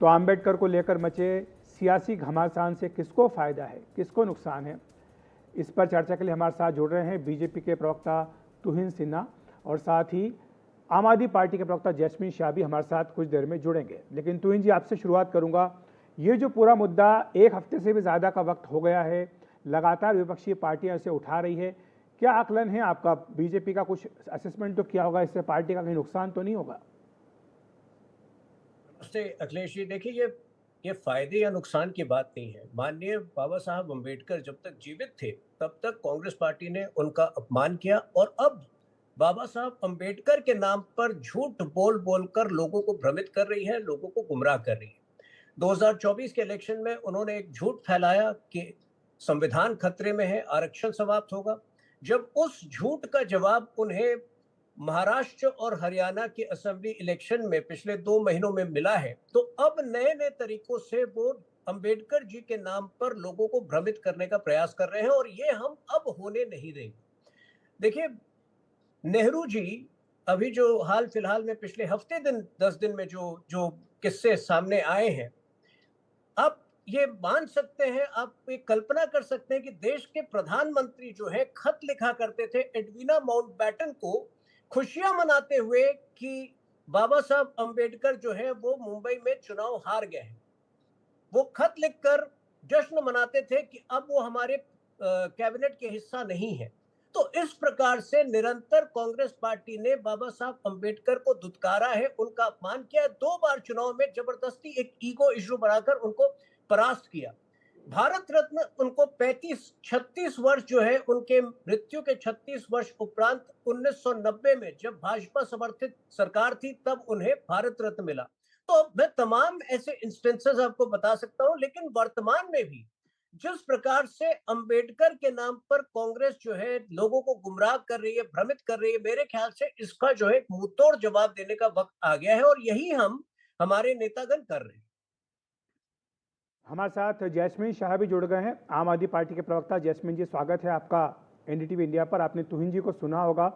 तो आम्बेडकर को लेकर मचे सियासी घमासान से किसको फायदा है, किसको नुकसान है, इस पर चर्चा के लिए हमारे साथ जुड़ रहे हैं बीजेपी के प्रवक्ता तुहिन सिन्हा और साथ ही आम आदमी पार्टी के प्रवक्ता जैस्मिन शाह भी हमारे साथ कुछ देर में जुड़ेंगे। लेकिन तुहिन जी, आपसे शुरुआत करूंगा। ये जो पूरा मुद्दा एक हफ्ते से भी ज़्यादा का वक्त हो गया है, लगातार विपक्षी पार्टियां इसे उठा रही है, क्या आकलन है आपका? बीजेपी का कुछ असेसमेंट तो किया होगा, इससे पार्टी का कहीं नुकसान तो नहीं होगा? नमस्ते अखिलेश जी। देखिए, ये फायदे या नुकसान की बात नहीं है। माननीय बाबा साहब अम्बेडकर जब तक जीवित थे तब तक कांग्रेस पार्टी ने उनका अपमान किया, और अब बाबा साहब अम्बेडकर के नाम पर झूठ बोल बोलकर लोगों को भ्रमित कर रही है, लोगों को गुमराह कर रही है। 2024 के इलेक्शन में उन्होंने एक झूठ फैलाया कि संविधान खतरे में है, आरक्षण समाप्त होगा। जब उस झूठ का जवाब उन्हें महाराष्ट्र और हरियाणा के असेंबली इलेक्शन में पिछले 2 महीनों में मिला है, तो अब नए नए तरीकों से वो अंबेडकर जी के नाम पर लोगों को भ्रमित करने का प्रयास कर रहे हैं, और ये हम अब होने नहीं देंगे। देखिए, नेहरू जी अभी जो हाल फिलहाल में पिछले हफ्ते 10 दिन में जो जो किस्से सामने आए हैं, आप ये मान सकते हैं, आप ये कल्पना कर सकते हैं कि देश के प्रधानमंत्री जो है खत लिखा करते थे एडविना माउंटबैटन को, खुशियां मनाते हुए कि बाबा साहब अंबेडकर जो है वो मुंबई में चुनाव हार गए हैं। वो खत लिखकर जश्न मनाते थे कि अब वो हमारे कैबिनेट के हिस्सा नहीं है। तो इस प्रकार से निरंतर कांग्रेस पार्टी ने बाबा साहब अंबेडकर को दुत्कारा है, उनका अपमान किया है। 2 बार चुनाव में जबरदस्ती एक ईगो इशू बनाकर उनको परास्त किया। भारत रत्न उनको 35-36 वर्ष जो है, उनके मृत्यु के 36 वर्ष उपरांत 1990 में जब भाजपा समर्थित सरकार थी तब उन्हें भारत रत्न मिला। तो मैं तमाम ऐसे इंस्टेंसेस आपको बता सकता हूं, लेकिन वर्तमान में भी जिस प्रकार से अंबेडकर के नाम पर कांग्रेस जो है लोगों को गुमराह कर रही है, भ्रमित कर रही है, मेरे ख्याल से इसका जो है मुंहतोड़ जवाब देने का वक्त आ गया है, और यही हम हमारे नेतागण कर रहे हैं। हमारे साथ जैस्मिन शाह भी जुड़ गए हैं, आम आदमी पार्टी के प्रवक्ता। जैस्मिन जी, स्वागत है आपका एनडीटीवी इंडिया पर। आपने तुहिन जी को सुना होगा,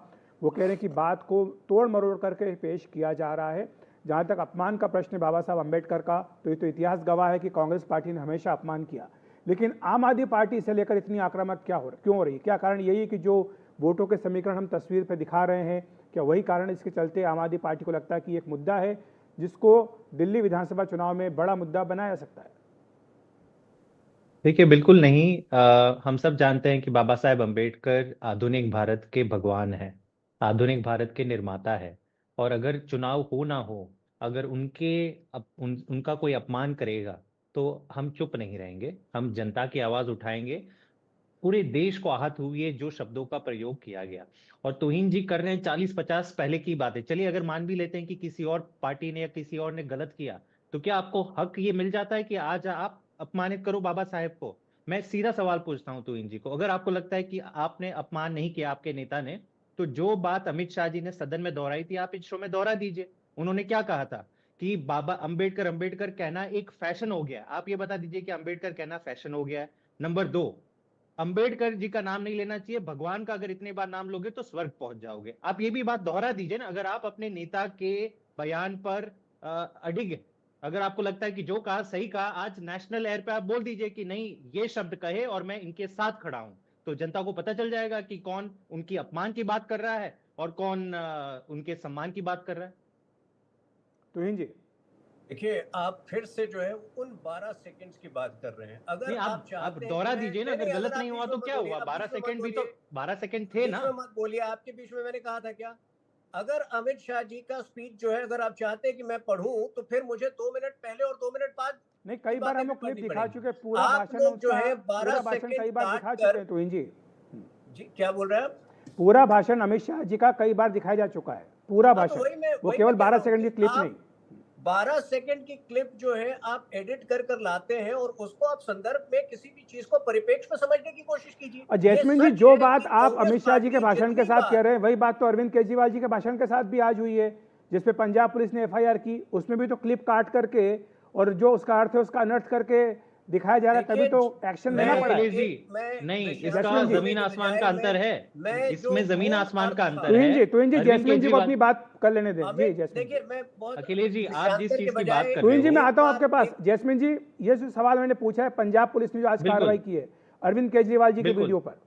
वो कह रहे हैं कि बात को तोड़ मरोड़ करके पेश किया जा रहा है। जहां तक अपमान का प्रश्न है बाबा साहब अम्बेडकर का, तो ये तो इतिहास गवाह है कि कांग्रेस पार्टी ने हमेशा अपमान किया। लेकिन आम आदमी पार्टी इसे लेकर इतनी आक्रामक क्यों हो रही है? क्या कारण यही है कि जो वोटों के समीकरण हम तस्वीर पर दिखा रहे हैं, क्या वही कारण इसके चलते आम आदमी पार्टी को लगता है कि एक मुद्दा है जिसको दिल्ली विधानसभा चुनाव में बड़ा मुद्दा बनाया जा सकता है? देखिए, बिल्कुल नहीं। हम सब जानते हैं कि बाबा साहेब अम्बेडकर आधुनिक भारत के भगवान हैं, आधुनिक भारत के निर्माता है। और अगर चुनाव हो ना हो, अगर उनका कोई अपमान करेगा तो हम चुप नहीं रहेंगे, हम जनता की आवाज उठाएंगे। पूरे देश को आहत हुई है जो शब्दों का प्रयोग किया गया। और तुहिन जी कर रहे हैं 40-50 पहले की बातें। चलिए, अगर मान भी लेते हैं कि किसी और पार्टी ने या किसी और ने गलत किया, तो क्या आपको हक ये मिल जाता है कि आज आप अपमानित करो बाबा साहेब को? मैं सीधा सवाल पूछता हूं तुहिन जी को, अगर आपको लगता है कि आपने अपमान नहीं किया आपके नेता ने, तो जो बात अमित शाह जी ने सदन में दोहराई थी, आप इस शो में दोहरा दीजिए। उन्होंने क्या कहा था कि बाबा अम्बेडकर अम्बेडकर कहना एक फैशन हो गया। आप ये बता दीजिए कि अम्बेडकर कहना फैशन हो गया है। नंबर 2, अंबेडकर जी का नाम नहीं लेना चाहिए, भगवान का अगर इतने बार नाम लोगे तो स्वर्ग पहुंच जाओगे। आप ये भी बात दोहरा दीजिए ना, अगर आप अपने नेता के बयान पर अडिग हैं। अगर आपको लगता है कि जो कहा सही कहा, आज नेशनल एयर पे आप बोल दीजिए कि नहीं, ये शब्द कहे और मैं इनके साथ खड़ा हूं। तो जनता को पता चल जाएगा कि कौन उनकी अपमान की बात कर रहा है और कौन उनके सम्मान की बात कर रहा है। तुहिन जी, देखिए, आप फिर से जो है उन 12 सेकंड्स की बात कर रहे हैं। अगर नहीं, आप आप चाहते हैं कि दोहरा मैं दीजिए ना, नहीं अगर नहीं, गलत अगर आप नहीं हुआ बीच में तो मत क्या बोलिए, हुआ? आप बारह बीच में मत सेकंड भी तो बोलिए, 12 सेकंड थे बीच ना। में मत बोलिए। आपके बीच में मैंने कहा था क्या? अगर अमित शाह जी का स्पीच जो है, अगर आप चाहते हैं कि मैं पढ़ूं, तो फिर मुझे 2 मिनट पहले और 2 मिनट बाद नहीं, की कई बार बातें हम भी लोग क्लिप पढ़नी दिखा पड़ेंगी। चुके, पूरा आप भाषण लोग जो उसका, है बारह पूरा भाषण सेकंड कई बार काट दिखा चुके कर हैं तुहिन जी। जी, क्या बोल रहे हैं आप? पूरा भाषण अमित शाह जी का कई बार दिखाया जा चुका है, पूरा हाँ, तो भाषण, वो वही केवल मैं कह बारह रहा हूँ सेकंड कि की क्लिप नहीं। आप 12 सेकंड की क्लिप जो है आप एडिट कर कर लाते हैं, और उसको आप संदर्भ में किसी भी चीज को परिप्रेक्ष्य में समझने की कोशिश कीजिए। और ये जैस्मिन जी, सच जो है बात कि आप कांग्रेस अमित शाह जी के पार्टी भाषण के जितनी साथ कह बार रहे हैं, वही बात तो अरविंद केजरीवाल जी के भाषण के साथ भी आज हुई है, जिसपे पंजाब पुलिस ने एफआईआर की। उसमें भी तो क्लिप काट करके और जो उसका अर्थ है उसका अनर्थ करके दिखाया जा रहा है, तभी देखिए, तो एक्शन मैं लेना पड़ा है। अखिलेश जी, मैं नहीं, विषय इसका को जोड़ने जमीन के आसमान बजाय का अंतर है। मैं जो इसमें जमीन मूल आसमान का अर्थ था, अंतर है। तुहिन जी अरविंद जैस्मिन जी को केजरीवाल, अपनी बात कर लेने दें। जी अमित, जैस्मिन जी, देखिए मैं बहुत अखिलेश जी, आप जिस विषयांतर के चीज की बात बजाय कर रहे तुहिन जी हो, मैं एक आता हूं बार आपके पास। एक जैस्मिन जी, ये जो सवाल मैंने पूछा है, पंजाब पुलिस ने जो आज कार्रवाई बिल्कुल की है अरविंद केजरीवाल जी के बिल्कुल। वीडियो पर,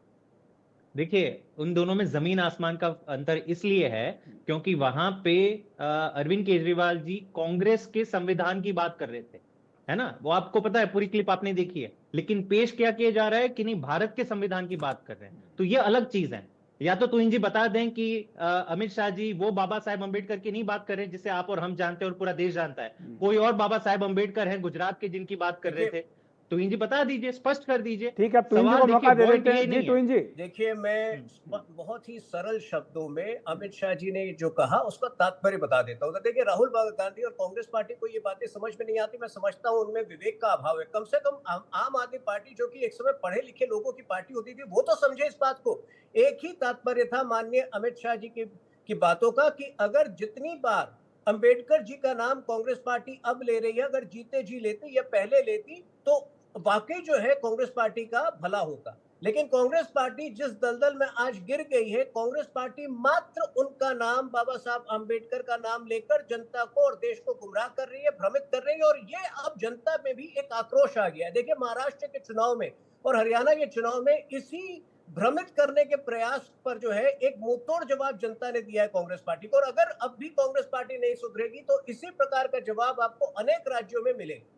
देखिए, उन दोनों में जमीन आसमान का अंतर इसलिए है क्योंकि वहां पे अरविंद केजरीवाल जी कांग्रेस के संविधान की बात कर रहे थे, है ना? वो आपको पता है, पूरी क्लिप आपने देखी है। लेकिन पेश क्या किया जा रहा है कि नहीं, भारत के संविधान की बात कर रहे हैं। तो ये अलग चीज है। या तो तुहिन जी बता दें कि अमित शाह जी वो बाबा साहेब अंबेडकर की नहीं बात कर रहे जिसे आप और हम जानते हैं और पूरा देश जानता है, कोई और बाबा साहेब अंबेडकर हैं गुजरात के जिनकी बात कर रहे देखिए, थे। तुहिन जी बता दीजिए, स्पष्ट कर दीजिए। ठीक है, अब तुहिन जी सवाल को देखिए, मौका दे पॉइंट देते ये हैं। जी नहीं है। तुहिन जी, देखिए मैं बहुत ही सरल शब्दों में अमित शाह जी ने जो कहा उसका तात्पर्य बता देता हूँ। तो देखिए, राहुल गांधी और कांग्रेस पार्टी को ये बातें समझ में नहीं आती। मैं समझता हूँ उनमें विवेक का अभाव है। कम से कम आम आदमी पार्टी, जो कि एक समय पढ़े लिखे लोगों की पार्टी होती थी, वो तो समझे इस बात को। एक ही तात्पर्य था माननीय अमित शाह जी की बातों का कि अगर जितनी बार अंबेडकर जी का नाम कांग्रेस पार्टी अब ले रही है, अगर जीते जी लेती या पहले लेती तो वाकई जो है कांग्रेस पार्टी का भला होता। लेकिन कांग्रेस पार्टी जिस दलदल में आज गिर गई है, कांग्रेस पार्टी मात्र उनका नाम, बाबा साहब अंबेडकर का नाम लेकर जनता को और देश को गुमराह कर रही है, भ्रमित कर रही है। और ये अब जनता में भी एक आक्रोश आ गया है। देखिए, महाराष्ट्र के चुनाव में और हरियाणा के चुनाव में इसी भ्रमित करने के प्रयास पर जो है एक मुंहतोड़ जवाब जनता ने दिया है कांग्रेस पार्टी को। और अगर अब भी कांग्रेस पार्टी नहीं सुधरेगी तो इसी प्रकार का जवाब आपको अनेक राज्यों में मिलेगा।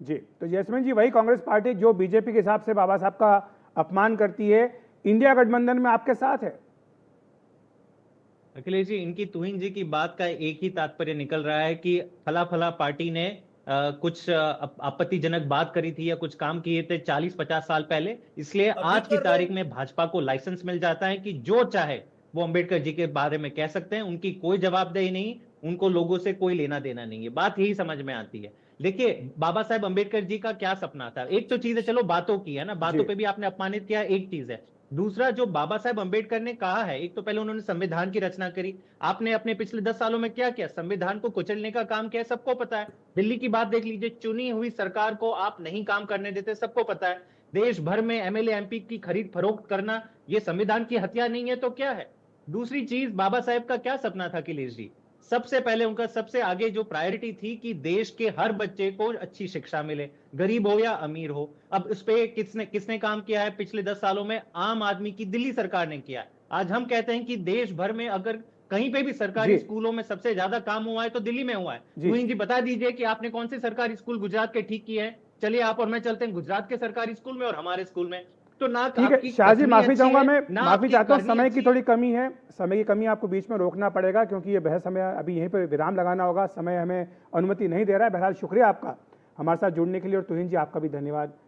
जी तो जैस्मिन जी, वही कांग्रेस पार्टी जो बीजेपी के हिसाब से बाबा साहब का अपमान करती है, इंडिया गठबंधन में आपके साथ है। अखिलेश जी, इनकी तुहिन जी की बात का एक ही तात्पर्य निकल रहा है कि फला फला पार्टी ने कुछ आपत्तिजनक बात करी थी या कुछ काम किए थे 40-50 साल पहले, इसलिए अभी आज की कर रहे तारीख हैं। में भाजपा को लाइसेंस मिल जाता है कि जो चाहे वो अंबेडकर जी के बारे में कह सकते हैं। उनकी कोई जवाबदेही नहीं, उनको लोगों से कोई लेना देना नहीं है। बात यही समझ में आती है। देखिए, बाबा साहेब अंबेडकर जी का क्या सपना था? एक तो चीज है, चलो बातों की है ना, बातों जी पे भी आपने अपमानित किया, एक चीज है। दूसरा, जो बाबा साहेब अंबेडकर ने कहा है, एक तो पहले उन्होंने संविधान की रचना करी। आपने अपने पिछले 10 सालों में क्या किया? संविधान को कुचलने का काम किया, सबको पता है। दिल्ली की बात देख लीजिए, चुनी हुई सरकार को आप नहीं काम करने देते, सबको पता है। देश भर में एमएलए एमपी की खरीद फरोख्त करना, ये संविधान की हत्या नहीं है तो क्या है? दूसरी चीज, बाबा साहेब का क्या सपना था अखिलेश जी? सबसे पहले उनका सबसे आगे जो प्रायोरिटी थी कि देश के हर बच्चे को अच्छी शिक्षा मिले, गरीब हो या अमीर हो। अब इस पे किसने किसने काम किया है पिछले 10 सालों में? आम आदमी की दिल्ली सरकार ने किया है। आज हम कहते हैं कि देश भर में अगर कहीं पे भी सरकारी जी स्कूलों में सबसे ज्यादा काम हुआ है तो दिल्ली में हुआ है। जी तुहिन जी बता दीजिए कि आपने कौन से सरकारी स्कूल गुजरात के ठीक किए हैं? चलिए, आप और मैं चलते हैं गुजरात के सरकारी स्कूल में और हमारे स्कूल में। तो ना ठीक है आपकी शाह जी, कथनी माफी अच्छी चाहूंगा, है, मैं ना माफी आपकी चाहता हूँ, करनी समय की अच्छी थोड़ी कमी है। समय की कमी, आपको बीच में रोकना पड़ेगा क्योंकि ये बहस हमें अभी यहीं पर विराम लगाना होगा, समय हमें अनुमति नहीं दे रहा है। बहरहाल शुक्रिया आपका हमारे साथ जुड़ने के लिए, और तुहिन जी आपका भी धन्यवाद।